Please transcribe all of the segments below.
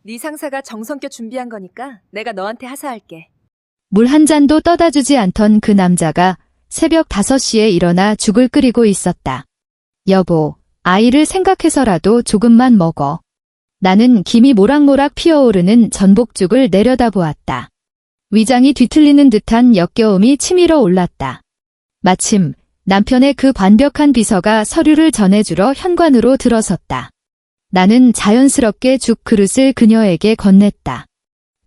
네 상사가 정성껏 준비한 거니까 내가 너한테 하사할게. 물 한 잔도 떠다 주지 않던 그 남자가 새벽 5시에 일어나 죽을 끓이고 있었다. 여보, 아이를 생각해서라도 조금만 먹어. 나는 김이 모락모락 피어오르는 전복죽을 내려다보았다. 위장이 뒤틀리는 듯한 역겨움이 치밀어 올랐다. 마침 남편의 그 완벽한 비서가 서류를 전해주러 현관으로 들어섰다. 나는 자연스럽게 죽 그릇을 그녀에게 건넸다.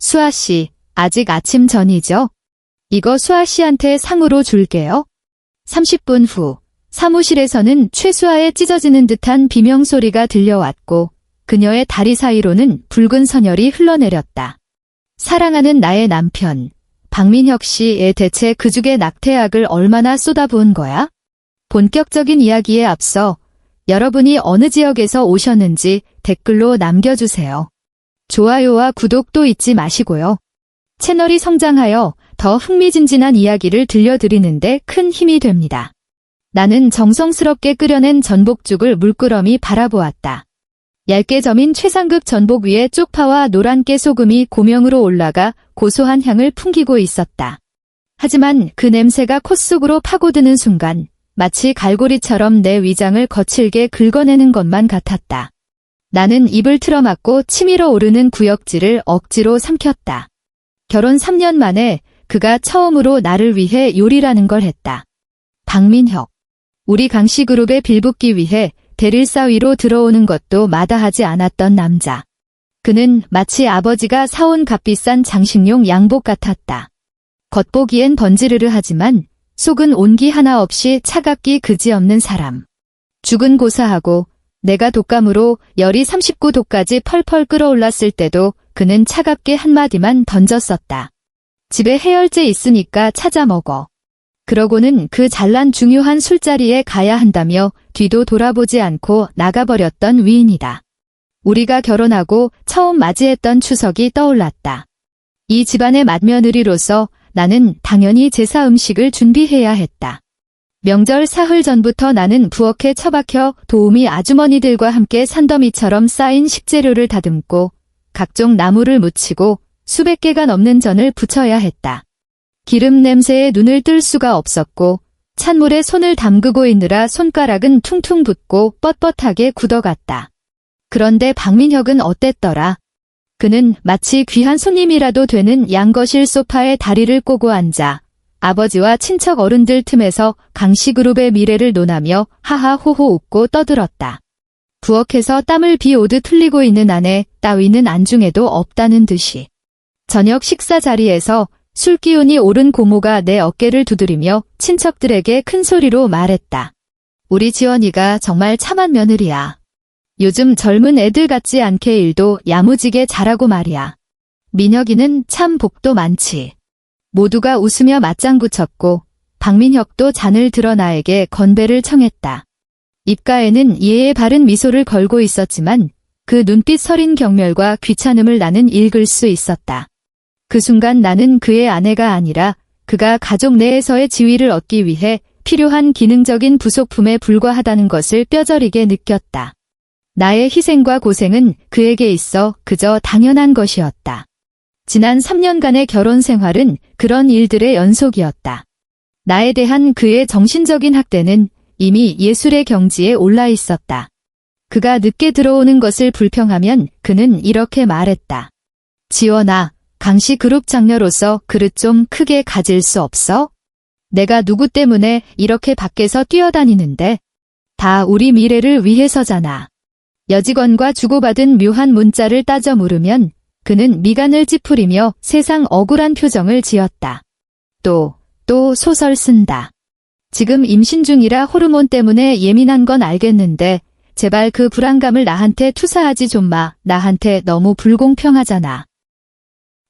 수아 씨, 아직 아침 전이죠? 이거 수아 씨한테 상으로 줄게요. 30분 후, 사무실에서는 최수아의 찢어지는 듯한 비명소리가 들려왔고 그녀의 다리 사이로는 붉은 선혈이 흘러내렸다. 사랑하는 나의 남편, 박민혁 씨에 대체 그 죽의 낙태약을 얼마나 쏟아부은 거야? 본격적인 이야기에 앞서 여러분이 어느 지역에서 오셨는지 댓글로 남겨주세요. 좋아요와 구독도 잊지 마시고요. 채널이 성장하여 더 흥미진진한 이야기를 들려드리는데 큰 힘이 됩니다. 나는 정성스럽게 끓여낸 전복죽을 물끄러미 바라보았다. 얇게 저민 최상급 전복 위에 쪽파와 노란 깨소금이 고명으로 올라가 고소한 향을 풍기고 있었다. 하지만 그 냄새가 콧속으로 파고드는 순간 마치 갈고리처럼 내 위장을 거칠게 긁어내는 것만 같았다. 나는 입을 틀어막고 치밀어 오르는 구역질을 억지로 삼켰다. 결혼 3년 만에 그가 처음으로 나를 위해 요리라는 걸 했다. 박민혁. 우리 강씨그룹에 빌붙기 위해 대릴사 위로 들어오는 것도 마다하지 않았던 남자. 그는 마치 아버지가 사온 값비싼 장식용 양복 같았다. 겉보기엔 번지르르 하지만 속은 온기 하나 없이 차갑기 그지없는 사람. 죽은 고사하고 내가 독감으로 열이 39도까지 펄펄 끓어올랐을 때도 그는 차갑게 한마디만 던졌었다. 집에 해열제 있으니까 찾아 먹어. 그러고는 그 잘난 중요한 술자리에 가야 한다며 뒤도 돌아보지 않고 나가버렸던 위인이다. 우리가 결혼하고 처음 맞이했던 추석이 떠올랐다. 이 집안의 맏며느리로서 나는 당연히 제사 음식을 준비해야 했다. 명절 사흘 전부터 나는 부엌에 처박혀 도우미 아주머니들과 함께 산더미처럼 쌓인 식재료를 다듬고 각종 나물을 무치고 수백 개가 넘는 전을 부쳐야 했다. 기름 냄새에 눈을 뜰 수가 없었고 찬물에 손을 담그고 있느라 손가락은 퉁퉁 붓고 뻣뻣하게 굳어갔다. 그런데 박민혁은 어땠더라? 그는 마치 귀한 손님이라도 되는 양거실 소파에 다리를 꼬고 앉아 아버지와 친척 어른들 틈에서 강씨그룹의 미래를 논하며 하하호호 웃고 떠들었다. 부엌에서 땀을 비오듯 흘리고 있는 아내 따위는 안중에도 없다는 듯이. 저녁 식사 자리에서 술기운이 오른 고모가 내 어깨를 두드리며 친척들에게 큰 소리로 말했다. 우리 지원이가 정말 참한 며느리야. 요즘 젊은 애들 같지 않게 일도 야무지게 잘하고 말이야. 민혁이는 참 복도 많지. 모두가 웃으며 맞장구 쳤고 박민혁도 잔을 들어 나에게 건배를 청했다. 입가에는 예의 바른 미소를 걸고 있었지만 그 눈빛 서린 경멸과 귀찮음을 나는 읽을 수 있었다. 그 순간 나는 그의 아내가 아니라 그가 가족 내에서의 지위를 얻기 위해 필요한 기능적인 부속품에 불과하다는 것을 뼈저리게 느꼈다. 나의 희생과 고생은 그에게 있어 그저 당연한 것이었다. 지난 3년간의 결혼 생활은 그런 일들의 연속이었다. 나에 대한 그의 정신적인 학대는 이미 예술의 경지에 올라 있었다. 그가 늦게 들어오는 것을 불평하면 그는 이렇게 말했다. 지원아, 강씨그룹 장녀로서 그릇 좀 크게 가질 수 없어? 내가 누구 때문에 이렇게 밖에서 뛰어다니는데? 다 우리 미래를 위해서잖아. 여직원과 주고받은 묘한 문자를 따져 물으면 그는 미간을 찌푸리며 세상 억울한 표정을 지었다. 또 소설 쓴다. 지금 임신 중이라 호르몬 때문에 예민한 건 알겠는데 제발 그 불안감을 나한테 투사하지 좀 마. 나한테 너무 불공평하잖아.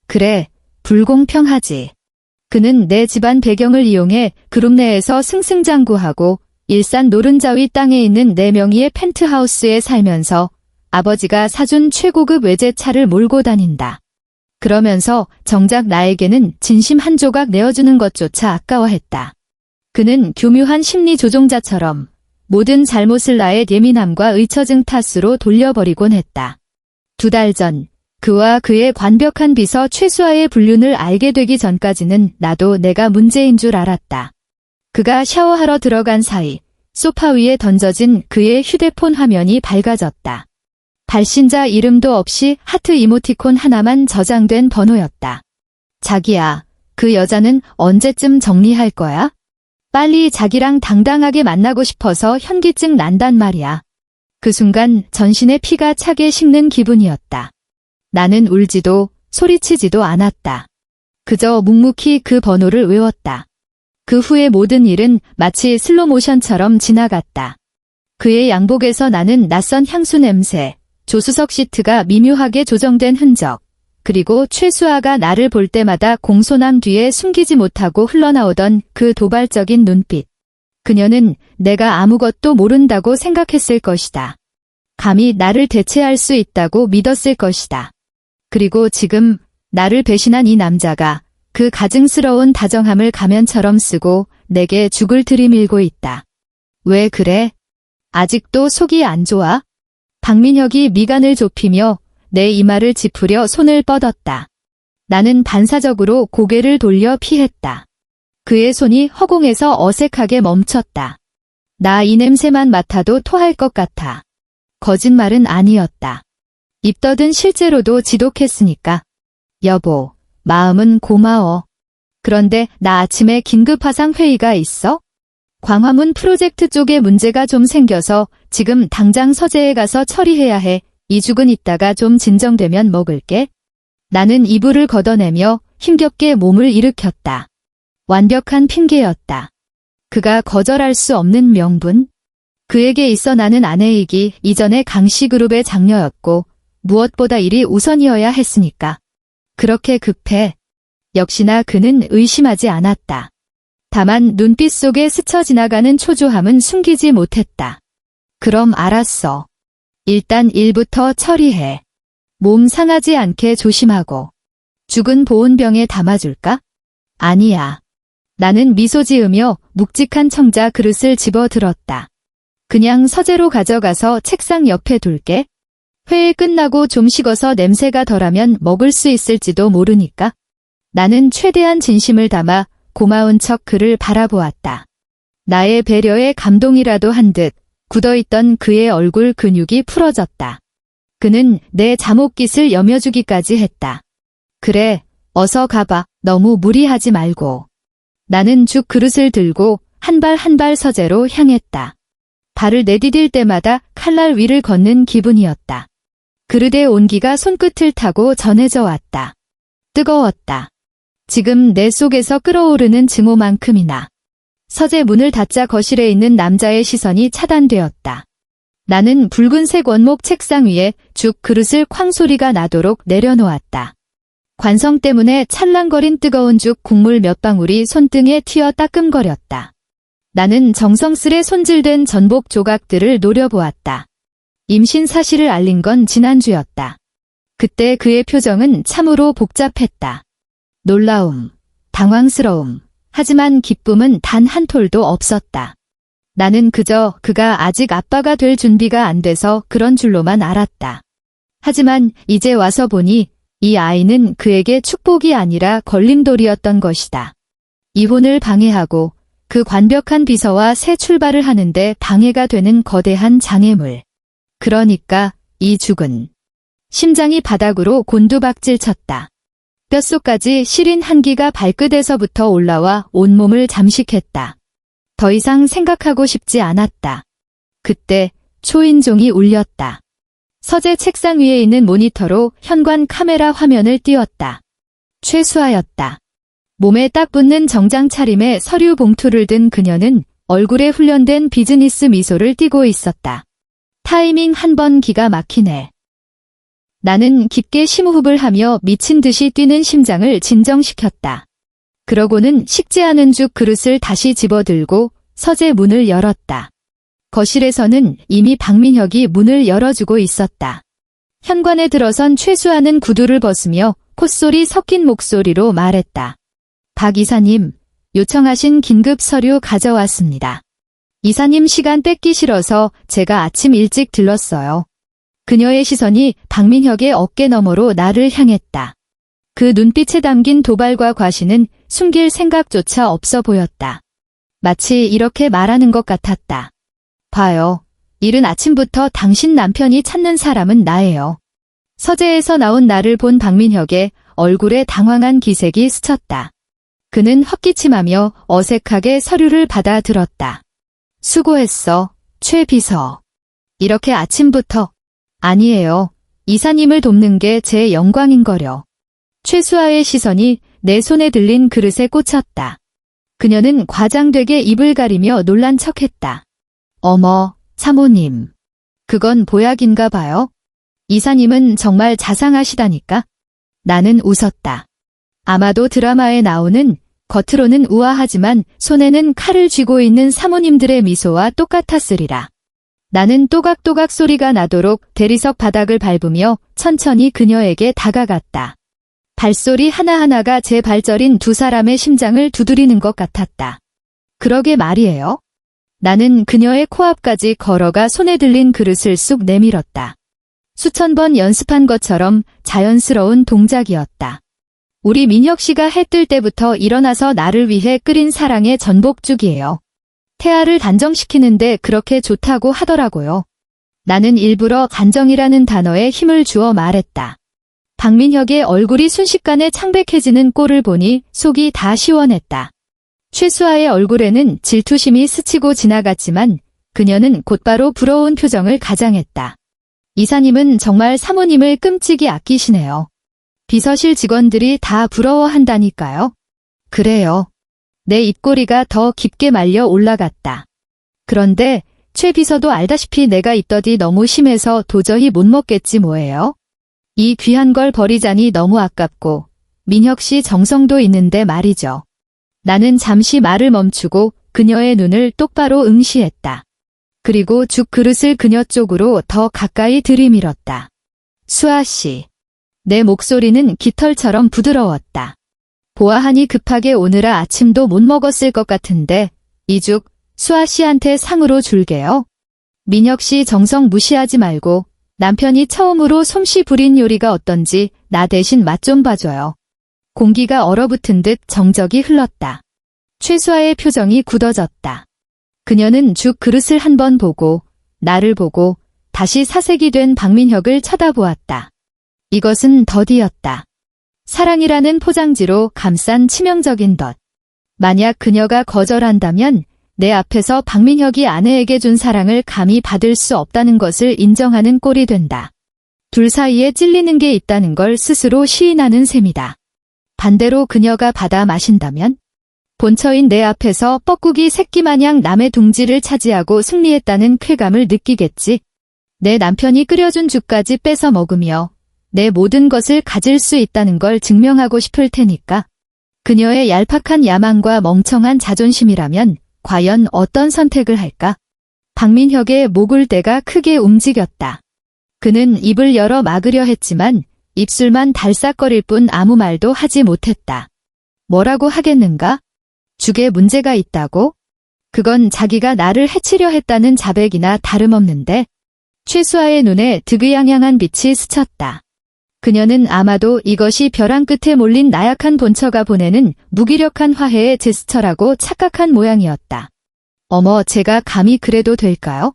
그래, 불공평하지. 그는 내 집안 배경을 이용해 그룹 내에서 승승장구하고 일산 노른자위 땅에 있는 내 명의의 펜트하우스에 살면서 아버지가 사준 최고급 외제차를 몰고 다닌다. 그러면서 정작 나에게는 진심 한 조각 내어주는 것조차 아까워했다. 그는 교묘한 심리 조종자처럼 모든 잘못을 나의 예민함과 의처증 탓으로 돌려버리곤 했다. 2달 전 그와 그의 관벽한 비서 최수아의 불륜을 알게 되기 전까지는 나도 내가 문제인 줄 알았다. 그가 샤워하러 들어간 사이 소파 위에 던져진 그의 휴대폰 화면이 밝아졌다. 발신자 이름도 없이 하트 이모티콘 하나만 저장된 번호였다. 자기야, 그 여자는 언제쯤 정리할 거야? 빨리 자기랑 당당하게 만나고 싶어서 현기증 난단 말이야. 그 순간 전신에 피가 차게 식는 기분이었다. 나는 울지도 소리치지도 않았다. 그저 묵묵히 그 번호를 외웠다. 그 후의 모든 일은 마치 슬로모션처럼 지나갔다. 그의 양복에서 나는 낯선 향수 냄새, 조수석 시트가 미묘하게 조정된 흔적, 그리고 최수아가 나를 볼 때마다 공손함 뒤에 숨기지 못하고 흘러나오던 그 도발적인 눈빛. 그녀는 내가 아무것도 모른다고 생각했을 것이다. 감히 나를 대체할 수 있다고 믿었을 것이다. 그리고 지금 나를 배신한 이 남자가 그 가증스러운 다정함을 가면처럼 쓰고 내게 죽을 들이밀고 있다. 왜 그래? 아직도 속이 안 좋아? 박민혁이 미간을 좁히며 내 이마를 짚으려 손을 뻗었다. 나는 반사적으로 고개를 돌려 피했다. 그의 손이 허공에서 어색하게 멈췄다. 나 이 냄새만 맡아도 토할 것 같아. 거짓말은 아니었다. 입덧은 실제로도 지독했으니까. 여보, 마음은 고마워. 그런데 나 아침에 긴급 화상 회의가 있어? 광화문 프로젝트 쪽에 문제가 좀 생겨서 지금 당장 서재에 가서 처리해야 해. 이죽은 이따가 좀 진정되면 먹을게. 나는 이불을 걷어내며 힘겹게 몸을 일으켰다. 완벽한 핑계였다. 그가 거절할 수 없는 명분? 그에게 있어 나는 아내이기 이전에 강씨그룹의 장녀였고 무엇보다 일이 우선이어야 했으니까. 그렇게 급해. 역시나 그는 의심하지 않았다. 다만 눈빛 속에 스쳐 지나가는 초조함은 숨기지 못했다. 그럼 알았어. 일단 일부터 처리해. 몸 상하지 않게 조심하고. 죽은 보온병에 담아줄까? 아니야. 나는 미소 지으며 묵직한 청자 그릇을 집어들었다. 그냥 서재로 가져가서 책상 옆에 둘게. 회의 끝나고 좀 식어서 냄새가 덜하면 먹을 수 있을지도 모르니까. 나는 최대한 진심을 담아 고마운 척 그를 바라보았다. 나의 배려에 감동이라도 한 듯 굳어있던 그의 얼굴 근육이 풀어졌다. 그는 내 잠옷깃을 여며주기까지 했다. 그래, 어서 가봐. 너무 무리하지 말고. 나는 죽 그릇을 들고 한 발 한 발 서재로 향했다. 발을 내디딜 때마다 칼날 위를 걷는 기분이었다. 그릇의 온기가 손끝을 타고 전해져 왔다. 뜨거웠다. 지금 내 속에서 끓어오르는 증오만큼이나. 서재 문을 닫자 거실에 있는 남자의 시선이 차단되었다. 나는 붉은색 원목 책상 위에 죽 그릇을 쾅 소리가 나도록 내려놓았다. 관성 때문에 찰랑거린 뜨거운 죽 국물 몇 방울이 손등에 튀어 따끔거렸다. 나는 정성스레 손질된 전복 조각들을 노려보았다. 임신 사실을 알린 건 지난주였다. 그때 그의 표정은 참으로 복잡했다. 놀라움, 당황스러움, 하지만 기쁨은 단 한 톨도 없었다. 나는 그저 그가 아직 아빠가 될 준비가 안 돼서 그런 줄로만 알았다. 하지만 이제 와서 보니 이 아이는 그에게 축복이 아니라 걸림돌이었던 것이다. 이혼을 방해하고 그 관벽한 비서와 새 출발을 하는데 방해가 되는 거대한 장애물. 그러니까 이 죽은 심장이 바닥으로 곤두박질 쳤다. 뼛속까지 시린 한기가 발끝에서부터 올라와 온몸을 잠식했다. 더 이상 생각하고 싶지 않았다. 그때 초인종이 울렸다. 서재 책상 위에 있는 모니터로 현관 카메라 화면을 띄웠다. 최수아였다. 몸에 딱 붙는 정장 차림에 서류 봉투를 든 그녀는 얼굴에 훈련된 비즈니스 미소를 띠고 있었다. 타이밍 한 번 기가 막히네. 나는 깊게 심호흡을 하며 미친 듯이 뛰는 심장을 진정시켰다. 그러고는 식지 않은 죽 그릇을 다시 집어들고 서재 문을 열었다. 거실에서는 이미 박민혁이 문을 열어주고 있었다. 현관에 들어선 최수아는 구두를 벗으며 콧소리 섞인 목소리로 말했다. 박 이사님, 요청하신 긴급 서류 가져왔습니다. 이사님 시간 뺏기 싫어서 제가 아침 일찍 들렀어요. 그녀의 시선이 박민혁의 어깨 너머로 나를 향했다. 그 눈빛에 담긴 도발과 과시는 숨길 생각조차 없어 보였다. 마치 이렇게 말하는 것 같았다. 봐요. 이른 아침부터 당신 남편이 찾는 사람은 나예요. 서재에서 나온 나를 본 박민혁의 얼굴에 당황한 기색이 스쳤다. 그는 헛기침하며 어색하게 서류를 받아 들었다. 수고했어, 최 비서. 이렇게 아침부터. 아니에요. 이사님을 돕는 게 제 영광인거려. 최수아의 시선이 내 손에 들린 그릇에 꽂혔다. 그녀는 과장되게 입을 가리며 놀란 척했다. 어머, 사모님. 그건 보약인가 봐요. 이사님은 정말 자상하시다니까. 나는 웃었다. 아마도 드라마에 나오는 겉으로는 우아하지만 손에는 칼을 쥐고 있는 사모님들의 미소와 똑같았으리라. 나는 또각또각 소리가 나도록 대리석 바닥을 밟으며 천천히 그녀에게 다가갔다. 발소리 하나하나가 제 발저린 두 사람의 심장을 두드리는 것 같았다. 그러게 말이에요. 나는 그녀의 코앞까지 걸어가 손에 들린 그릇을 쑥 내밀었다. 수천 번 연습한 것처럼 자연스러운 동작이었다. 우리 민혁 씨가 해 뜰 때부터 일어나서 나를 위해 끓인 사랑의 전복죽이에요. 태아를 단정시키는데 그렇게 좋다고 하더라고요. 나는 일부러 단정이라는 단어에 힘을 주어 말했다. 박민혁의 얼굴이 순식간에 창백해지는 꼴을 보니 속이 다 시원했다. 최수아의 얼굴에는 질투심이 스치고 지나갔지만 그녀는 곧바로 부러운 표정을 가장했다. 이사님은 정말 사모님을 끔찍이 아끼시네요. 비서실 직원들이 다 부러워한다니까요. 그래요. 내 입꼬리가 더 깊게 말려 올라갔다. 그런데 최 비서도 알다시피 내가 입덧이 너무 심해서 도저히 못 먹겠지 뭐예요. 이 귀한 걸 버리자니 너무 아깝고 민혁 씨 정성도 있는데 말이죠. 나는 잠시 말을 멈추고 그녀의 눈을 똑바로 응시했다. 그리고 죽 그릇을 그녀 쪽으로 더 가까이 들이밀었다. 수아 씨. 내 목소리는 깃털처럼 부드러웠다. 보아하니 급하게 오느라 아침도 못 먹었을 것 같은데 이 죽 수아 씨한테 상으로 줄게요. 민혁 씨 정성 무시하지 말고 남편이 처음으로 솜씨 부린 요리가 어떤지 나 대신 맛 좀 봐줘요. 공기가 얼어붙은 듯 정적이 흘렀다. 최수아의 표정이 굳어졌다. 그녀는 죽 그릇을 한번 보고 나를 보고 다시 사색이 된 박민혁을 쳐다보았다. 이것은 덫이었다. 사랑이라는 포장지로 감싼 치명적인 덫. 만약 그녀가 거절한다면 내 앞에서 박민혁이 아내에게 준 사랑을 감히 받을 수 없다는 것을 인정하는 꼴이 된다. 둘 사이에 찔리는 게 있다는 걸 스스로 시인하는 셈이다. 반대로 그녀가 받아 마신다면 본처인 내 앞에서 뻐꾸기 새끼마냥 남의 둥지를 차지하고 승리했다는 쾌감을 느끼겠지. 내 남편이 끓여준 죽까지 뺏어 먹으며 내 모든 것을 가질 수 있다는 걸 증명하고 싶을 테니까. 그녀의 얄팍한 야망과 멍청한 자존심이라면 과연 어떤 선택을 할까? 박민혁의 목을대가 크게 움직였다. 그는 입을 열어 막으려 했지만 입술만 달싹거릴 뿐 아무 말도 하지 못했다. 뭐라고 하겠는가? 죽에 문제가 있다고? 그건 자기가 나를 해치려 했다는 자백이나 다름없는데. 최수아의 눈에 득의양양한 빛이 스쳤다. 그녀는 아마도 이것이 벼랑 끝에 몰린 나약한 본처가 보내는 무기력한 화해의 제스처라고 착각한 모양이었다. 어머, 제가 감히 그래도 될까요?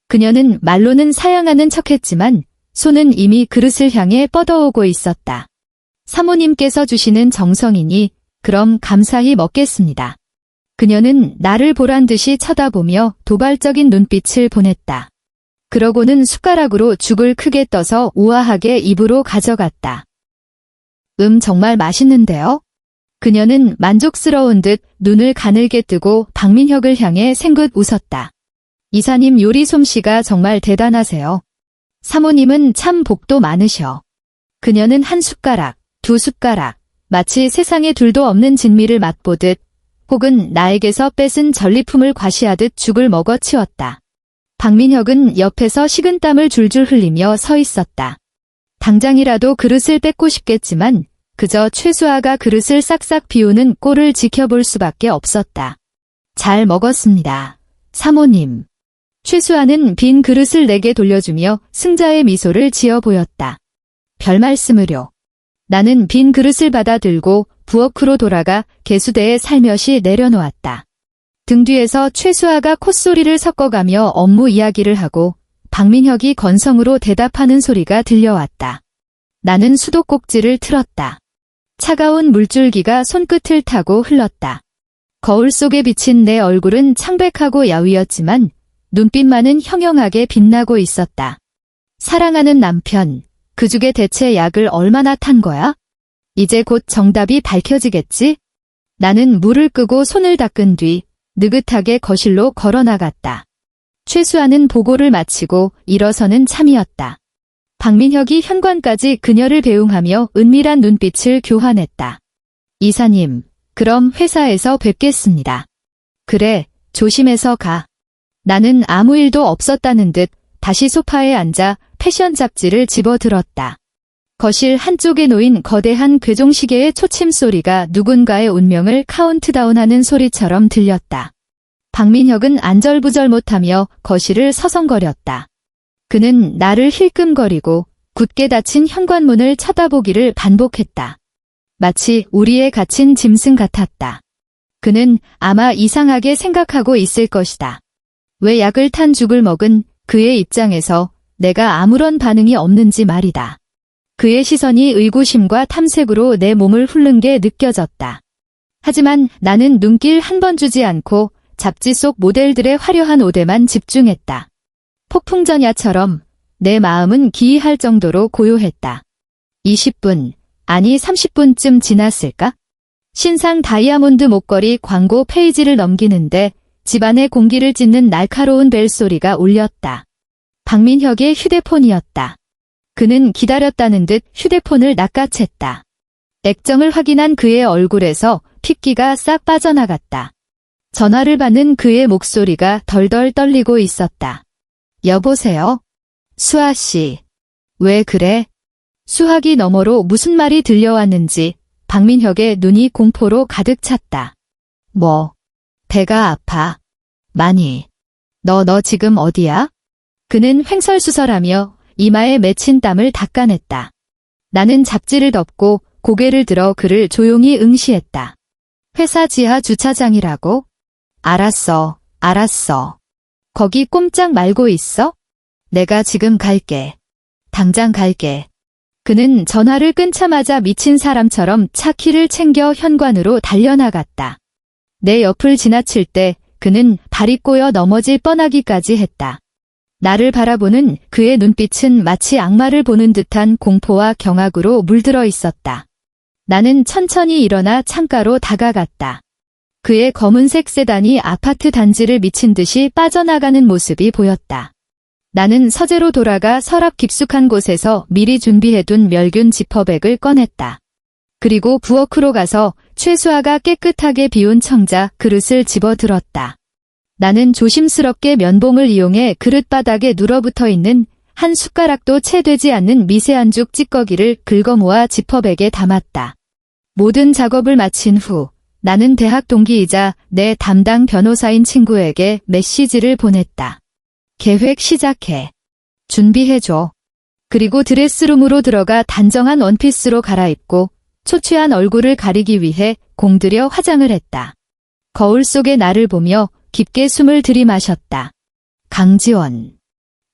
그녀는 말로는 사양하는 척했지만 손은 이미 그릇을 향해 뻗어오고 있었다. 사모님께서 주시는 정성이니 그럼 감사히 먹겠습니다. 그녀는 나를 보란 듯이 쳐다보며 도발적인 눈빛을 보냈다. 그러고는 숟가락으로 죽을 크게 떠서 우아하게 입으로 가져갔다. 정말 맛있는데요? 그녀는 만족스러운 듯 눈을 가늘게 뜨고 박민혁을 향해 생긋 웃었다. 이사님 요리 솜씨가 정말 대단하세요. 사모님은 참 복도 많으셔. 그녀는 한 숟가락, 두 숟가락, 마치 세상에 둘도 없는 진미를 맛보듯 혹은 나에게서 뺏은 전리품을 과시하듯 죽을 먹어치웠다. 박민혁은 옆에서 식은땀을 줄줄 흘리며 서 있었다. 당장이라도 그릇을 뺏고 싶겠지만 그저 최수아가 그릇을 싹싹 비우는 꼴을 지켜볼 수밖에 없었다. 잘 먹었습니다. 사모님. 최수아는 빈 그릇을 내게 돌려주며 승자의 미소를 지어 보였다. 별 말씀을요. 나는 빈 그릇을 받아 들고 부엌으로 돌아가 개수대에 살며시 내려놓았다. 등 뒤에서 최수아가 콧소리를 섞어가며 업무 이야기를 하고 박민혁이 건성으로 대답하는 소리가 들려왔다. 나는 수도꼭지를 틀었다. 차가운 물줄기가 손끝을 타고 흘렀다. 거울 속에 비친 내 얼굴은 창백하고 야위었지만 눈빛만은 형형하게 빛나고 있었다. 사랑하는 남편, 그 죽에 대체 약을 얼마나 탄 거야? 이제 곧 정답이 밝혀지겠지? 나는 물을 끄고 손을 닦은 뒤 느긋하게 거실로 걸어나갔다. 최수아는 보고를 마치고 일어서는 참이었다. 박민혁이 현관까지 그녀를 배웅하며 은밀한 눈빛을 교환했다. 이사님, 그럼 회사에서 뵙겠습니다. 그래, 조심해서 가. 나는 아무 일도 없었다는 듯 다시 소파에 앉아 패션 잡지를 집어들었다. 거실 한쪽에 놓인 거대한 괴종시계의 초침 소리가 누군가의 운명을 카운트다운하는 소리처럼 들렸다. 박민혁은 안절부절 못하며 거실을 서성거렸다. 그는 나를 힐끔거리고 굳게 닫힌 현관문을 쳐다보기를 반복했다. 마치 우리에 갇힌 짐승 같았다. 그는 아마 이상하게 생각하고 있을 것이다. 왜 약을 탄 죽을 먹은 그의 입장에서 내가 아무런 반응이 없는지 말이다. 그의 시선이 의구심과 탐색으로 내 몸을 훑는 게 느껴졌다. 하지만 나는 눈길 한 번 주지 않고 잡지 속 모델들의 화려한 옷에만 집중했다. 폭풍전야처럼 내 마음은 기이할 정도로 고요했다. 20분, 아니 30분쯤 지났을까? 신상 다이아몬드 목걸이 광고 페이지를 넘기는데 집안의 공기를 찢는 날카로운 벨소리가 울렸다. 박민혁의 휴대폰이었다. 그는 기다렸다는 듯 휴대폰을 낚아챘다. 액정을 확인한 그의 얼굴에서 핏기가 싹 빠져나갔다. 전화를 받는 그의 목소리가 덜덜 떨리고 있었다. 여보세요? 수아 씨. 왜 그래? 수화기 너머로 무슨 말이 들려왔는지 박민혁의 눈이 공포로 가득 찼다. 뭐? 배가 아파. 많이. 너 지금 어디야? 그는 횡설수설하며 이마에 맺힌 땀을 닦아냈다. 나는 잡지를 덮고 고개를 들어 그를 조용히 응시했다. 회사 지하 주차장이라고? 알았어. 거기 꼼짝 말고 있어? 내가 지금 갈게. 당장 갈게. 그는 전화를 끊자마자 미친 사람처럼 차 키를 챙겨 현관으로 달려나갔다. 내 옆을 지나칠 때 그는 발이 꼬여 넘어질 뻔하기까지 했다. 나를 바라보는 그의 눈빛은 마치 악마를 보는 듯한 공포와 경악으로 물들어 있었다. 나는 천천히 일어나 창가로 다가갔다. 그의 검은색 세단이 아파트 단지를 미친 듯이 빠져나가는 모습이 보였다. 나는 서재로 돌아가 서랍 깊숙한 곳에서 미리 준비해둔 멸균 지퍼백을 꺼냈다. 그리고 부엌으로 가서 최수아가 깨끗하게 비운 청자 그릇을 집어들었다. 나는 조심스럽게 면봉을 이용해 그릇바닥에 눌어붙어 있는 한 숟가락도 채 되지 않는 미세한 죽 찌꺼기를 긁어모아 지퍼백에 담았다. 모든 작업을 마친 후 나는 대학 동기이자 내 담당 변호사인 친구에게 메시지를 보냈다. 계획 시작해. 준비해줘. 그리고 드레스룸으로 들어가 단정한 원피스로 갈아입고 초췌한 얼굴을 가리기 위해 공들여 화장을 했다. 거울 속의 나를 보며 깊게 숨을 들이마셨다. 강지원.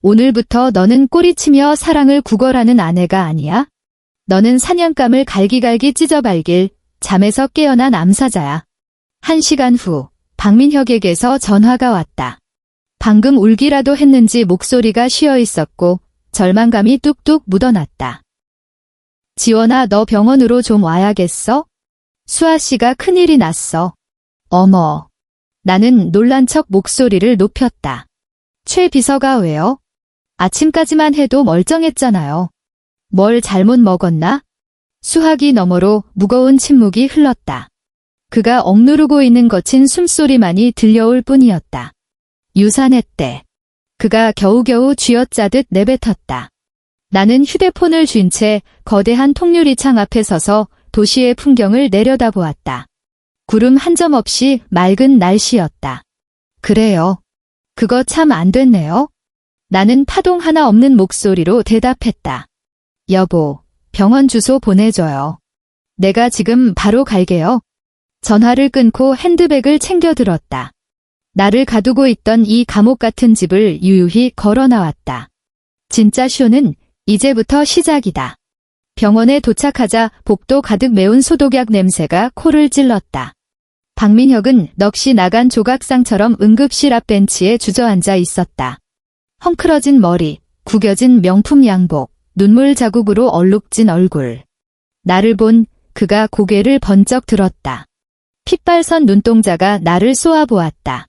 오늘부터 너는 꼬리치며 사랑을 구걸하는 아내가 아니야? 너는 사냥감을 갈기갈기 찢어발길 잠에서 깨어난 암사자야. 1시간 후 박민혁에게서 전화가 왔다. 방금 울기라도 했는지 목소리가 쉬어 있었고 절망감이 뚝뚝 묻어났다. 지원아, 너 병원으로 좀 와야겠어? 수아 씨가 큰일이 났어. 어머. 나는 놀란 척 목소리를 높였다. 최 비서가 왜요? 아침까지만 해도 멀쩡했잖아요. 뭘 잘못 먹었나? 수화기 너머로 무거운 침묵이 흘렀다. 그가 억누르고 있는 거친 숨소리만이 들려올 뿐이었다. 유산했대. 그가 겨우겨우 쥐어짜듯 내뱉었다. 나는 휴대폰을 쥔 채 거대한 통유리창 앞에 서서 도시의 풍경을 내려다보았다. 구름 한 점 없이 맑은 날씨였다. 그래요. 그거 참 안 됐네요. 나는 파동 하나 없는 목소리로 대답했다. 여보, 병원 주소 보내줘요. 내가 지금 바로 갈게요. 전화를 끊고 핸드백을 챙겨 들었다. 나를 가두고 있던 이 감옥 같은 집을 유유히 걸어 나왔다. 진짜 쇼는 이제부터 시작이다. 병원에 도착하자 복도 가득 메운 소독약 냄새가 코를 찔렀다. 박민혁은 넋이 나간 조각상처럼 응급실 앞 벤치에 주저앉아 있었다. 헝클어진 머리, 구겨진 명품 양복, 눈물 자국으로 얼룩진 얼굴. 나를 본 그가 고개를 번쩍 들었다. 핏발선 눈동자가 나를 쏘아보았다.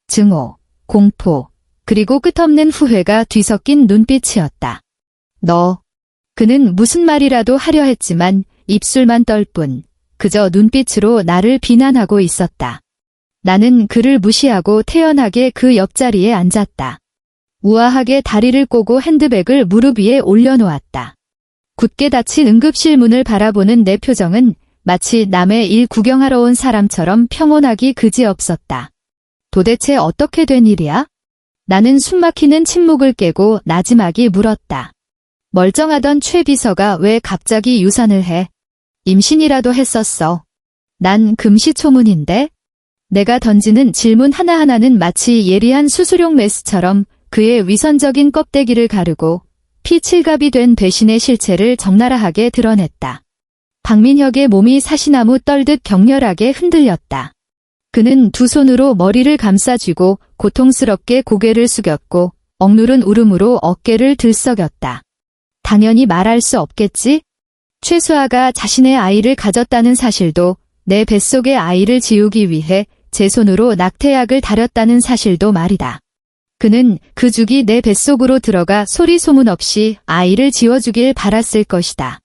증오, 공포, 그리고 끝없는 후회가 뒤섞인 눈빛이었다. 너. 그는 무슨 말이라도 하려 했지만 입술만 떨 뿐 그저 눈빛으로 나를 비난하고 있었다. 나는 그를 무시하고 태연하게 그 옆자리에 앉았다. 우아하게 다리를 꼬고 핸드백을 무릎 위에 올려놓았다. 굳게 닫힌 응급실 문을 바라보는 내 표정은 마치 남의 일 구경하러 온 사람처럼 평온하기 그지없었다. 도대체 어떻게 된 일이야? 나는 숨막히는 침묵을 깨고 나지막이 물었다. 멀쩡하던 최 비서가 왜 갑자기 유산을 해? 임신이라도 했었어. 난 금시초문인데? 내가 던지는 질문 하나하나는 마치 예리한 수수용 메스처럼 그의 위선적인 껍데기를 가르고 피칠갑이 된 배신의 실체를 적나라하게 드러냈다. 박민혁의 몸이 사시나무 떨듯 격렬하게 흔들렸다. 그는 두 손으로 머리를 감싸쥐고 고통스럽게 고개를 숙였고 억누른 울음으로 어깨를 들썩였다. 당연히 말할 수 없겠지? 최수아가 자신의 아이를 가졌다는 사실도, 내 뱃속의 아이를 지우기 위해 제 손으로 낙태약을 다렸다는 사실도 말이다. 그는 그 죽이 내 뱃속으로 들어가 소리 소문 없이 아이를 지워주길 바랐을 것이다.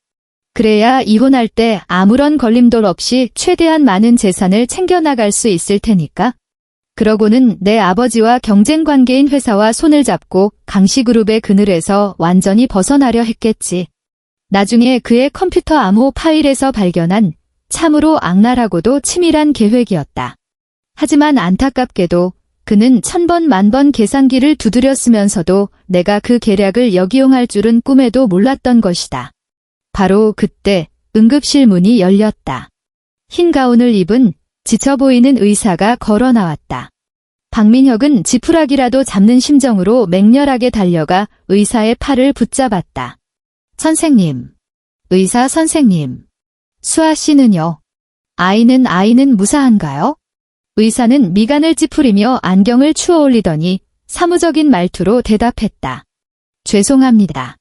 그래야 이혼할 때 아무런 걸림돌 없이 최대한 많은 재산을 챙겨나갈 수 있을 테니까. 그러고는 내 아버지와 경쟁 관계인 회사와 손을 잡고 강씨그룹의 그늘에서 완전히 벗어나려 했겠지. 나중에 그의 컴퓨터 암호 파일에서 발견한 참으로 악랄하고도 치밀한 계획이었다. 하지만 안타깝게도 그는 1000번 만번 계산기를 두드려 쓰면서도 내가 그 계략을 역이용할 줄은 꿈에도 몰랐던 것이다. 바로 그때 응급실 문이 열렸다. 흰 가운을 입은 지쳐 보이는 의사가 걸어 나왔다. 박민혁은 지푸라기라도 잡는 심정으로 맹렬하게 달려가 의사의 팔을 붙잡았다. 선생님. 의사 선생님. 수아 씨는요? 아이는 무사한가요? 의사는 미간을 찌푸리며 안경을 추어 올리더니 사무적인 말투로 대답했다. 죄송합니다.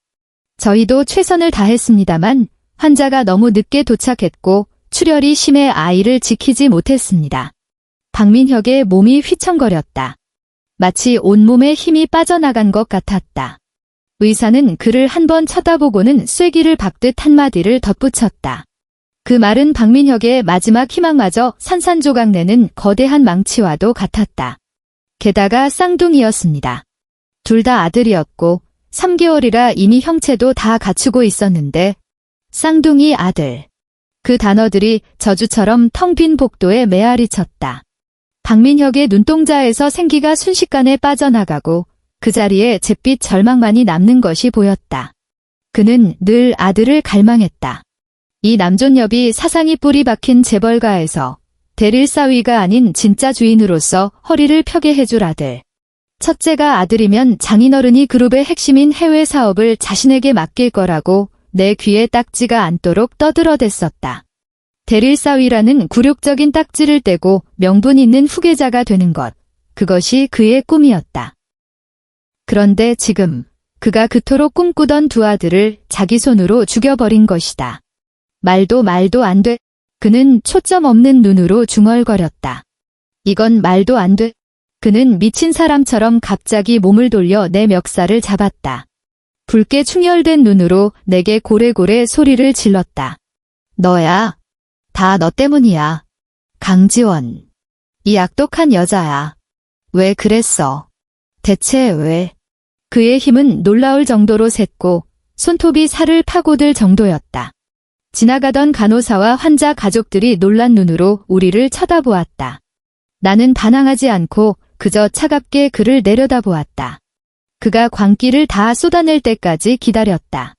저희도 최선을 다했습니다만 환자가 너무 늦게 도착했고 출혈이 심해 아이를 지키지 못했습니다. 박민혁의 몸이 휘청거렸다. 마치 온몸에 힘이 빠져나간 것 같았다. 의사는 그를 한 번 쳐다보고는 쐐기를 박듯 한마디를 덧붙였다. 그 말은 박민혁의 마지막 희망마저 산산조각 내는 거대한 망치와도 같았다. 게다가 쌍둥이였습니다. 둘 다 아들이었고 3개월이라 이미 형체도 다 갖추고 있었는데 쌍둥이 아들. 그 단어들이 저주처럼 텅 빈 복도에 메아리 쳤다. 박민혁의 눈동자에서 생기가 순식간에 빠져나가고 그 자리에 잿빛 절망만이 남는 것이 보였다. 그는 늘 아들을 갈망했다. 이 남존여비 사상이 뿌리 박힌 재벌가에서 대릴사위가 아닌 진짜 주인으로서 허리를 펴게 해줄 아들. 첫째가 아들이면 장인어른이 그룹의 핵심인 해외 사업을 자신에게 맡길 거라고 내 귀에 딱지가 않도록 떠들어댔었다. 대릴사위라는 굴욕적인 딱지를 떼고 명분 있는 후계자가 되는 것. 그것이 그의 꿈이었다. 그런데 지금 그가 그토록 꿈꾸던 두 아들을 자기 손으로 죽여버린 것이다. 말도 안 돼. 그는 초점 없는 눈으로 중얼거렸다. 이건 말도 안 돼. 그는 미친 사람처럼 갑자기 몸을 돌려 내 멱살을 잡았다. 붉게 충혈된 눈으로 내게 고래고래 소리를 질렀다. 너야. 다 너 때문이야. 강지원. 이 악독한 여자야. 왜 그랬어? 대체 왜? 그의 힘은 놀라울 정도로 샜고 손톱이 살을 파고들 정도였다. 지나가던 간호사와 환자 가족들이 놀란 눈으로 우리를 쳐다보았다. 나는 반항하지 않고 그저 차갑게 그를 내려다보았다. 그가 광기를 다 쏟아낼 때까지 기다렸다.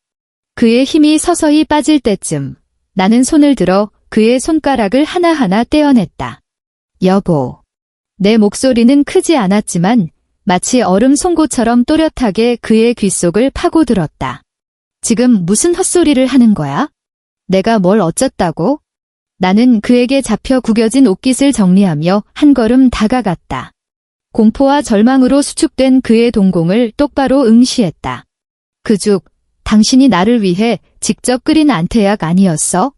그의 힘이 서서히 빠질 때쯤 나는 손을 들어 그의 손가락을 하나하나 떼어냈다. 여보. 내 목소리는 크지 않았지만 마치 얼음 송곳처럼 또렷하게 그의 귓속을 파고들었다. 지금 무슨 헛소리를 하는 거야? 내가 뭘 어쨌다고? 나는 그에게 잡혀 구겨진 옷깃을 정리하며 한 걸음 다가갔다. 공포와 절망으로 수축된 그의 동공을 똑바로 응시했다. 그죽, 당신이 나를 위해 직접 끓인 안태약 아니었어?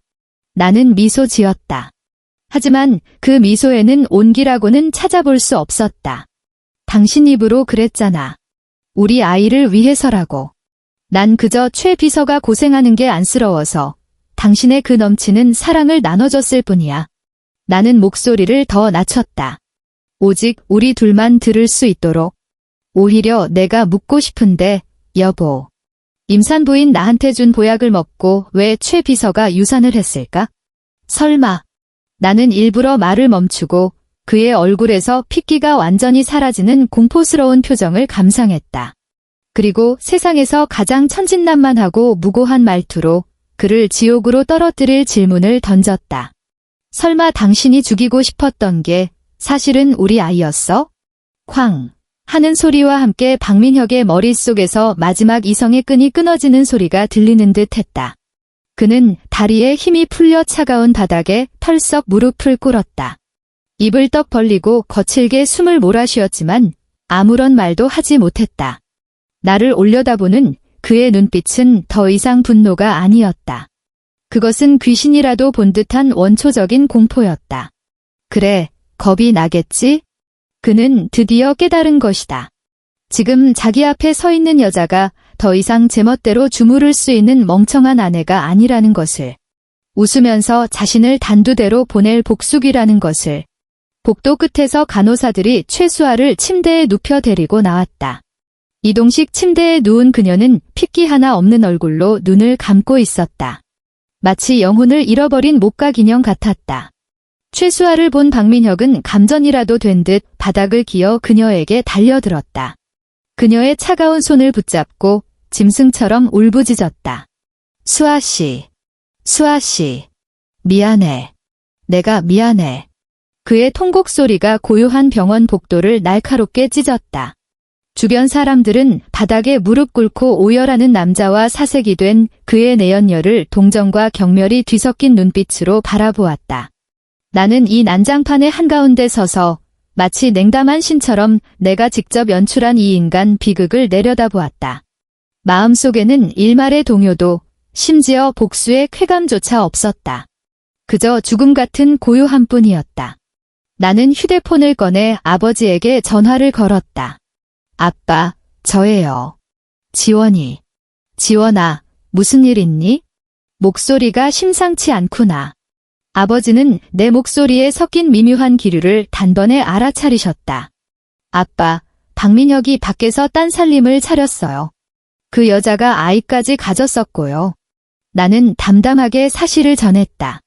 나는 미소 지었다. 하지만 그 미소에는 온기라고는 찾아볼 수 없었다. 당신 입으로 그랬잖아. 우리 아이를 위해서라고. 난 그저 최 비서가 고생하는 게 안쓰러워서 당신의 그 넘치는 사랑을 나눠줬을 뿐이야. 나는 목소리를 더 낮췄다. 오직 우리 둘만 들을 수 있도록. 오히려 내가 묻고 싶은데, 여보. 임산부인 나한테 준 보약을 먹고 왜 최 비서가 유산을 했을까? 설마. 나는 일부러 말을 멈추고 그의 얼굴에서 핏기가 완전히 사라지는 공포스러운 표정을 감상했다. 그리고 세상에서 가장 천진난만하고 무고한 말투로 그를 지옥으로 떨어뜨릴 질문을 던졌다. 설마 당신이 죽이고 싶었던 게 사실은 우리 아이였어? 쾅 하는 소리와 함께 박민혁의 머릿속에서 마지막 이성의 끈이 끊어지는 소리가 들리는 듯 했다. 그는 다리에 힘이 풀려 차가운 바닥에 털썩 무릎을 꿇었다. 입을 떡 벌리고 거칠게 숨을 몰아쉬었지만 아무런 말도 하지 못했다. 나를 올려다보는 그의 눈빛은 더 이상 분노가 아니었다. 그것은 귀신이라도 본 듯한 원초적인 공포였다. 그래, 겁이 나겠지? 그는 드디어 깨달은 것이다. 지금 자기 앞에 서 있는 여자가 더 이상 제멋대로 주무를 수 있는 멍청한 아내가 아니라는 것을. 웃으면서 자신을 단두대로 보낼 복숙이라는 것을. 복도 끝에서 간호사들이 최수아를 침대에 눕혀 데리고 나왔다. 이동식 침대에 누운 그녀는 핏기 하나 없는 얼굴로 눈을 감고 있었다. 마치 영혼을 잃어버린 목각 인형 같았다. 최수아를 본 박민혁은 감전이라도 된 듯 바닥을 기어 그녀에게 달려들었다. 그녀의 차가운 손을 붙잡고 짐승처럼 울부짖었다. 수아씨, 수아씨, 미안해. 내가 미안해. 그의 통곡 소리가 고요한 병원 복도를 날카롭게 찢었다. 주변 사람들은 바닥에 무릎 꿇고 오열하는 남자와 사색이 된 그의 내연녀를 동정과 경멸이 뒤섞인 눈빛으로 바라보았다. 나는 이 난장판의 한가운데 서서 마치 냉담한 신처럼 내가 직접 연출한 이 인간 비극을 내려다보았다. 마음속에는 일말의 동요도 심지어 복수의 쾌감조차 없었다. 그저 죽음 같은 고요함 뿐이었다. 나는 휴대폰을 꺼내 아버지에게 전화를 걸었다. 아빠, 저예요. 지원이. 지원아, 무슨 일 있니? 목소리가 심상치 않구나. 아버지는 내 목소리에 섞인 미묘한 기류를 단번에 알아차리셨다. 아빠, 박민혁이 밖에서 딴 살림을 차렸어요. 그 여자가 아이까지 가졌었고요. 나는 담담하게 사실을 전했다.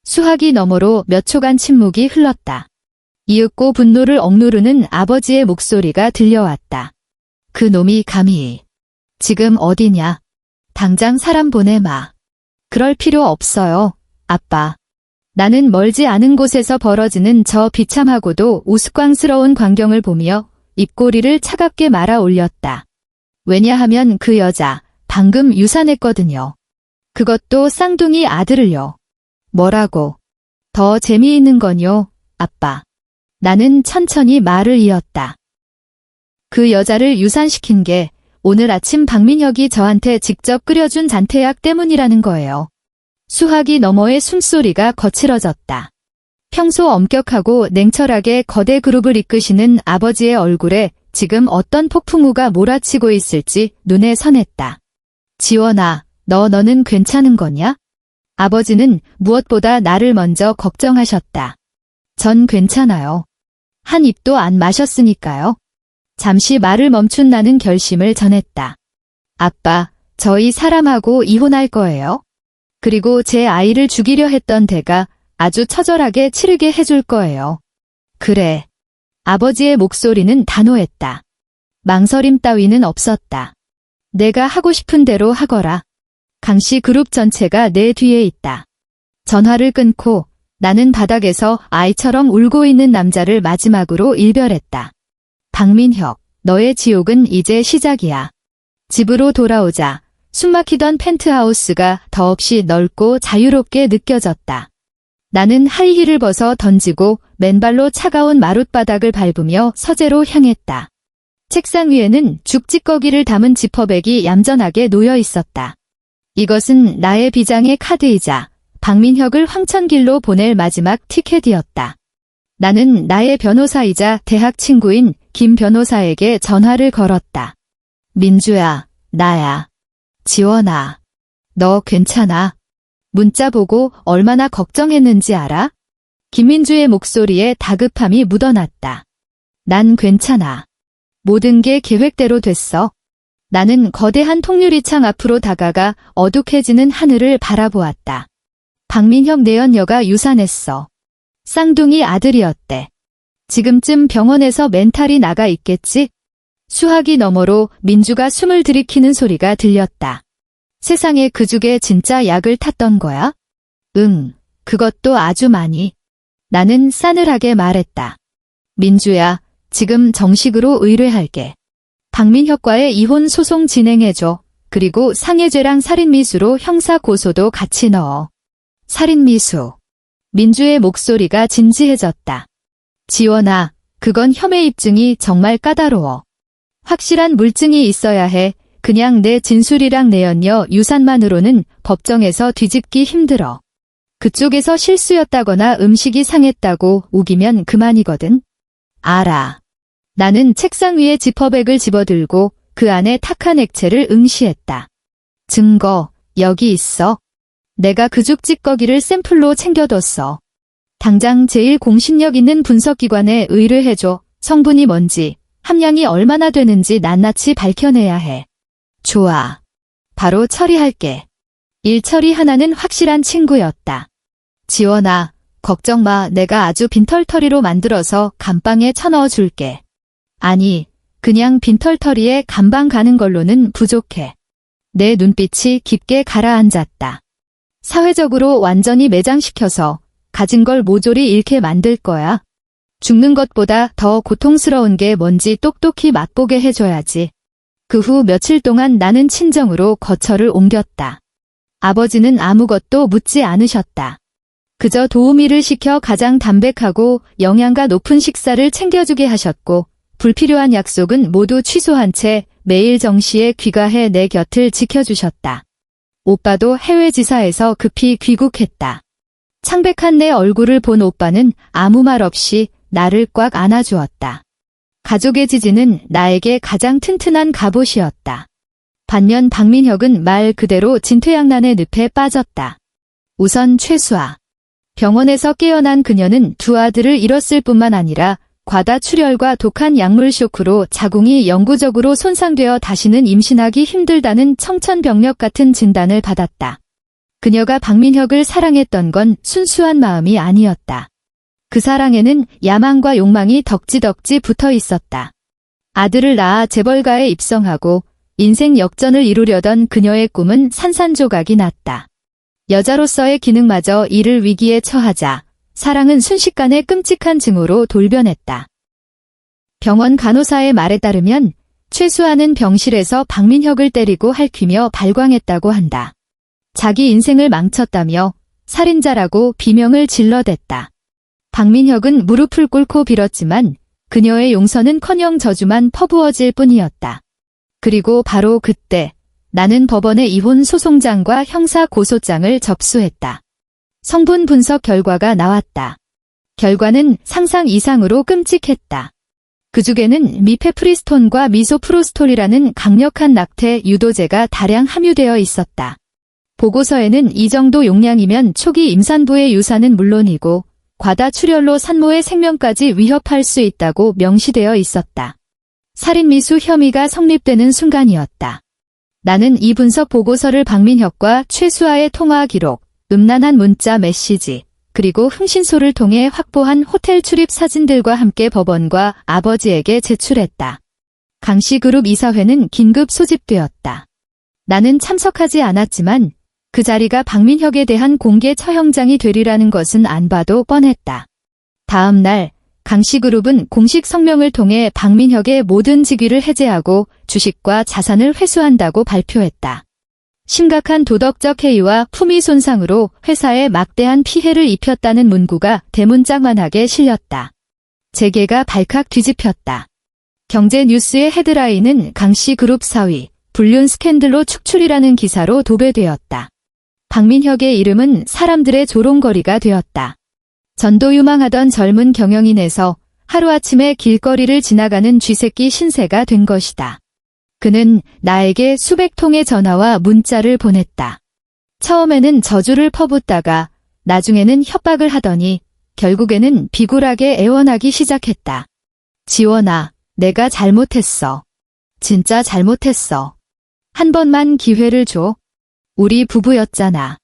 수화기 너머로 몇 초간 침묵이 흘렀다. 이윽고 분노를 억누르는 아버지의 목소리가 들려왔다. 그 놈이 감히. 지금 어디냐? 당장 사람 보내마. 그럴 필요 없어요, 아빠. 나는 멀지 않은 곳에서 벌어지는 저 비참하고도 우스꽝스러운 광경을 보며 입꼬리를 차갑게 말아 올렸다. 왜냐하면 그 여자 방금 유산했거든요. 그것도 쌍둥이 아들을요. 뭐라고? 더 재미있는 건요, 아빠. 나는 천천히 말을 이었다. 그 여자를 유산시킨 게 오늘 아침 박민혁이 저한테 직접 끓여준 잔태약 때문이라는 거예요. 수화기 너머의 숨소리가 거칠어졌다. 평소 엄격하고 냉철하게 거대 그룹을 이끄시는 아버지의 얼굴에 지금 어떤 폭풍우가 몰아치고 있을지 눈에 선했다. 지원아, 너는 괜찮은 거냐? 아버지는 무엇보다 나를 먼저 걱정하셨다. 전 괜찮아요. 한 입도 안 마셨으니까요. 잠시 말을 멈춘 나는 결심을 전했다. 아빠, 저희 사람하고 이혼할 거예요. 그리고 제 아이를 죽이려 했던 대가 아주 처절하게 치르게 해줄 거예요. 그래. 아버지의 목소리는 단호했다. 망설임 따위는 없었다. 내가 하고 싶은 대로 하거라. 강씨 그룹 전체가 내 뒤에 있다. 전화를 끊고 나는 바닥에서 아이처럼 울고 있는 남자를 마지막으로 일별했다. 박민혁, 너의 지옥은 이제 시작이야. 집으로 돌아오자 숨막히던 펜트하우스가 더없이 넓고 자유롭게 느껴졌다. 나는 하이힐을 벗어 던지고 맨발로 차가운 마룻바닥을 밟으며 서재로 향했다. 책상 위에는 죽찌꺼기를 담은 지퍼백이 얌전하게 놓여 있었다. 이것은 나의 비장의 카드이자 박민혁을 황천길로 보낼 마지막 티켓이었다. 나는 나의 변호사이자 대학 친구인 김 변호사에게 전화를 걸었다. 민주야, 나야. 지원아, 너 괜찮아? 문자 보고 얼마나 걱정했는지 알아? 김민주의 목소리에 다급함이 묻어났다. 난 괜찮아. 모든 게 계획대로 됐어. 나는 거대한 통유리창 앞으로 다가가 어둑해지는 하늘을 바라보았다. 박민혁 내연녀가 유산했어. 쌍둥이 아들이었대. 지금쯤 병원에서 멘탈이 나가 있겠지? 수화기 너머로 민주가 숨을 들이키는 소리가 들렸다. 세상에 그 죽에 진짜 약을 탔던 거야? 응, 그것도 아주 많이. 나는 싸늘하게 말했다. 민주야, 지금 정식으로 의뢰할게. 박민혁과의 이혼 소송 진행해줘. 그리고 상해죄랑 살인미수로 형사 고소도 같이 넣어. 살인미수. 민주의 목소리가 진지해졌다. 지원아, 그건 혐의 입증이 정말 까다로워. 확실한 물증이 있어야 해. 그냥 내 진술이랑 내연녀 유산만으로는 법정에서 뒤집기 힘들어. 그쪽에서 실수였다거나 음식이 상했다고 우기면 그만이거든. 알아. 나는 책상 위에 지퍼백을 집어들고 그 안에 탁한 액체를 응시했다. 증거, 여기 있어. 내가 그 죽찌꺼기를 샘플로 챙겨뒀어. 당장 제일 공신력 있는 분석기관에 의뢰해줘. 성분이 뭔지, 함량이 얼마나 되는지 낱낱이 밝혀내야 해. 좋아. 바로 처리할게. 일 처리 하나는 확실한 친구였다. 지원아, 걱정 마. 내가 아주 빈털터리로 만들어서 감방에 쳐넣어 줄게. 아니, 그냥 빈털터리에 감방 가는 걸로는 부족해. 내 눈빛이 깊게 가라앉았다. 사회적으로 완전히 매장시켜서 가진 걸 모조리 잃게 만들 거야. 죽는 것보다 더 고통스러운 게 뭔지 똑똑히 맛보게 해줘야지. 그 후 며칠 동안 나는 친정으로 거처를 옮겼다. 아버지는 아무것도 묻지 않으셨다. 그저 도우미를 시켜 가장 담백하고 영양가 높은 식사를 챙겨주게 하셨고 불필요한 약속은 모두 취소한 채 매일 정시에 귀가해 내 곁을 지켜주셨다. 오빠도 해외 지사에서 급히 귀국했다. 창백한 내 얼굴을 본 오빠는 아무 말 없이 나를 꽉 안아주었다. 가족의 지지는 나에게 가장 튼튼한 갑옷이었다. 반면 박민혁은 말 그대로 진퇴양난의 늪에 빠졌다. 우선 최수아. 병원에서 깨어난 그녀는 두 아들을 잃었을 뿐만 아니라 과다출혈과 독한 약물 쇼크로 자궁이 영구적으로 손상되어 다시는 임신하기 힘들다는 청천벽력 같은 진단을 받았다. 그녀가 박민혁을 사랑했던 건 순수한 마음이 아니었다. 그 사랑에는 야망과 욕망이 덕지덕지 붙어 있었다. 아들을 낳아 재벌가에 입성하고 인생 역전을 이루려던 그녀의 꿈은 산산조각이 났다. 여자로서의 기능마저 이를 위기에 처하자 사랑은 순식간에 끔찍한 증오로 돌변했다. 병원 간호사의 말에 따르면 최수아는 병실에서 박민혁을 때리고 핥히며 발광했다고 한다. 자기 인생을 망쳤다며 살인자라고 비명을 질러댔다. 박민혁은 무릎을 꿇고 빌었지만 그녀의 용서는커녕 저주만 퍼부어질 뿐이었다. 그리고 바로 그때 나는 법원의 이혼 소송장과 형사 고소장을 접수했다. 성분 분석 결과가 나왔다. 결과는 상상 이상으로 끔찍했다. 그 중에는 미페프리스톤과 미소프로스톨이라는 강력한 낙태 유도제가 다량 함유되어 있었다. 보고서에는 이 정도 용량이면 초기 임산부의 유산은 물론이고 과다출혈로 산모의 생명까지 위협할 수 있다고 명시되어 있었다. 살인미수 혐의가 성립되는 순간이었다. 나는 이 분석 보고서를 박민혁과 최수아의 통화 기록, 음란한 문자 메시지, 그리고 흥신소를 통해 확보한 호텔 출입 사진들과 함께 법원과 아버지에게 제출했다. 강씨그룹 이사회는 긴급 소집되었다. 나는 참석하지 않았지만 그 자리가 박민혁에 대한 공개 처형장이 되리라는 것은 안 봐도 뻔했다. 다음 날 강씨그룹은 공식 성명을 통해 박민혁의 모든 직위를 해제하고 주식과 자산을 회수한다고 발표했다. 심각한 도덕적 해이와 품위 손상으로 회사에 막대한 피해를 입혔다는 문구가 대문짝만하게 실렸다. 재계가 발칵 뒤집혔다. 경제뉴스의 헤드라인은 강씨그룹 사위, 불륜 스캔들로 축출이라는 기사로 도배되었다. 박민혁의 이름은 사람들의 조롱거리가 되었다. 전도유망하던 젊은 경영인에서 하루아침에 길거리를 지나가는 쥐새끼 신세가 된 것이다. 그는 나에게 수백 통의 전화와 문자를 보냈다. 처음에는 저주를 퍼붓다가 나중에는 협박을 하더니 결국에는 비굴하게 애원하기 시작했다. 지원아, 내가 잘못했어. 진짜 잘못했어. 한 번만 기회를 줘. 우리 부부였잖아.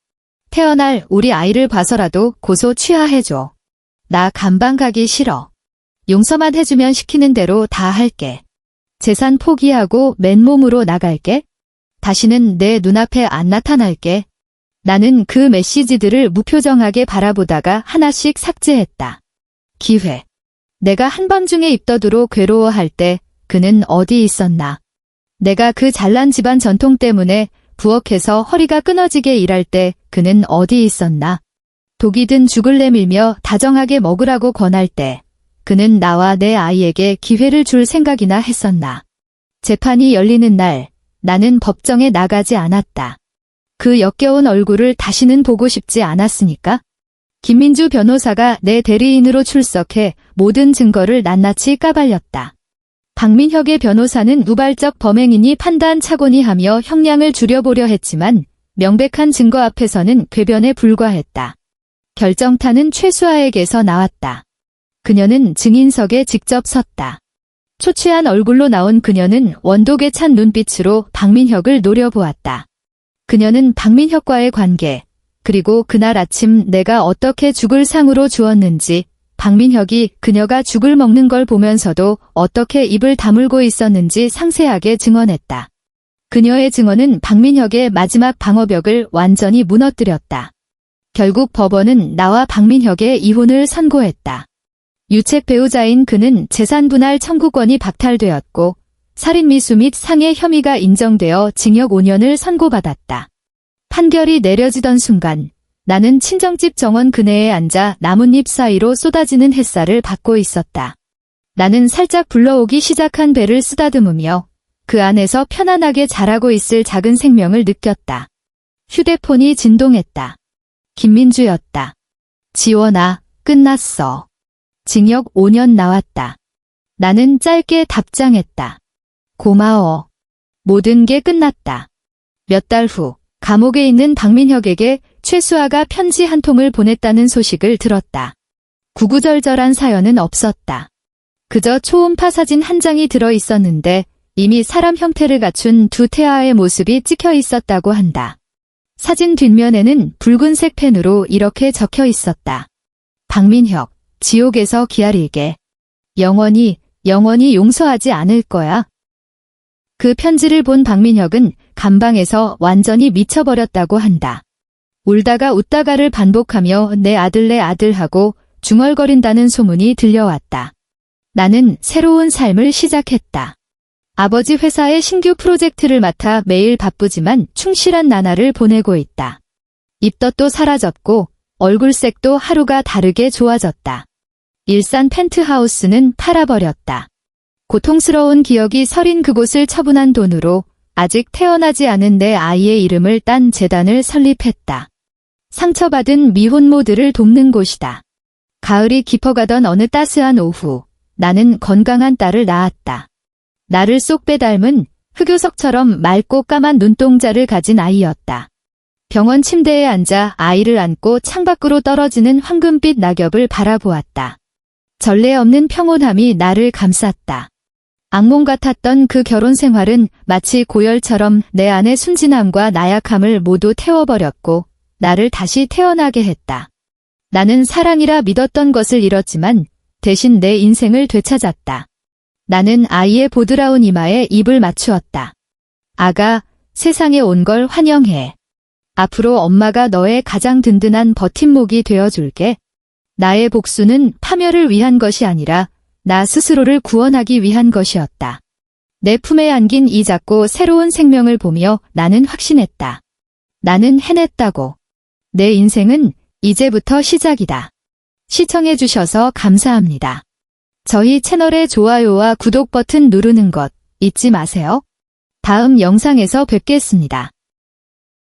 태어날 우리 아이를 봐서라도 고소 취하해줘. 나 감방 가기 싫어. 용서만 해주면 시키는 대로 다 할게. 재산 포기하고 맨몸으로 나갈게. 다시는 내 눈앞에 안 나타날게. 나는 그 메시지들을 무표정하게 바라보다가 하나씩 삭제했다. 기회. 내가 한밤중에 입더두로 괴로워할 때 그는 어디 있었나. 내가 그 잘난 집안 전통 때문에 부엌에서 허리가 끊어지게 일할 때 그는 어디 있었나. 독이 든 죽을 내밀며 다정하게 먹으라고 권할 때 그는 나와 내 아이에게 기회를 줄 생각이나 했었나. 재판이 열리는 날 나는 법정에 나가지 않았다. 그 역겨운 얼굴을 다시는 보고 싶지 않았으니까. 김민주 변호사가 내 대리인으로 출석해 모든 증거를 낱낱이 까발렸다. 박민혁의 변호사는 우발적 범행이니 판단차고니 하며 형량을 줄여보려 했지만 명백한 증거 앞에서는 궤변에 불과했다. 결정타는 최수아에게서 나왔다. 그녀는 증인석에 직접 섰다. 초췌한 얼굴로 나온 그녀는 원독에 찬 눈빛으로 박민혁을 노려보았다. 그녀는 박민혁과의 관계, 그리고 그날 아침 내가 어떻게 죽을 상으로 주었는지, 박민혁이 그녀가 죽을 먹는 걸 보면서도 어떻게 입을 다물고 있었는지 상세하게 증언했다. 그녀의 증언은 박민혁의 마지막 방어벽을 완전히 무너뜨렸다. 결국 법원은 나와 박민혁의 이혼을 선고했다. 유책 배우자인 그는 재산 분할 청구권이 박탈되었고 살인미수 및 상해 혐의가 인정되어 징역 5년을 선고받았다. 판결이 내려지던 순간 나는 친정집 정원 그네에 앉아 나뭇잎 사이로 쏟아지는 햇살을 받고 있었다. 나는 살짝 불러오기 시작한 배를 쓰다듬으며 그 안에서 편안하게 자라고 있을 작은 생명을 느꼈다. 휴대폰이 진동했다. 김민주였다. 지원아, 끝났어. 징역 5년 나왔다. 나는 짧게 답장했다. 고마워. 모든 게 끝났다. 몇 달 후 감옥에 있는 박민혁에게 최수아가 편지 한 통을 보냈다는 소식을 들었다. 구구절절한 사연은 없었다. 그저 초음파 사진 한 장이 들어 있었는데 이미 사람 형태를 갖춘 두 태아의 모습이 찍혀 있었다고 한다. 사진 뒷면에는 붉은색 펜으로 이렇게 적혀 있었다. 박민혁, 지옥에서 기다릴게. 영원히 용서하지 않을 거야. 그 편지를 본 박민혁은 감방에서 완전히 미쳐버렸다고 한다. 울다가 웃다가를 반복하며 내 아들 하고 중얼거린다는 소문이 들려왔다. 나는 새로운 삶을 시작했다. 아버지 회사의 신규 프로젝트를 맡아 매일 바쁘지만 충실한 나날을 보내고 있다. 입덧도 사라졌고 얼굴색도 하루가 다르게 좋아졌다. 일산 펜트하우스는 팔아버렸다. 고통스러운 기억이 서린 그곳을 처분한 돈으로 아직 태어나지 않은 내 아이의 이름을 딴 재단을 설립했다. 상처받은 미혼모들을 돕는 곳이다. 가을이 깊어가던 어느 따스한 오후, 나는 건강한 딸을 낳았다. 나를 쏙 빼닮은 흑요석처럼 맑고 까만 눈동자를 가진 아이였다. 병원 침대에 앉아 아이를 안고 창밖으로 떨어지는 황금빛 낙엽을 바라보았다. 전례 없는 평온함이 나를 감쌌다. 악몽 같았던 그 결혼 생활은 마치 고열처럼 내 안의 순진함과 나약함을 모두 태워버렸고 나를 다시 태어나게 했다. 나는 사랑이라 믿었던 것을 잃었지만 대신 내 인생을 되찾았다. 나는 아이의 보드라운 이마에 입을 맞추었다. 아가, 세상에 온 걸 환영해. 앞으로 엄마가 너의 가장 든든한 버팀목이 되어줄게. 나의 복수는 파멸을 위한 것이 아니라 나 스스로를 구원하기 위한 것이었다. 내 품에 안긴 이 작고 새로운 생명을 보며 나는 확신했다. 나는 해냈다고. 내 인생은 이제부터 시작이다. 시청해주셔서 감사합니다. 저희 채널의 좋아요와 구독 버튼 누르는 것 잊지 마세요. 다음 영상에서 뵙겠습니다.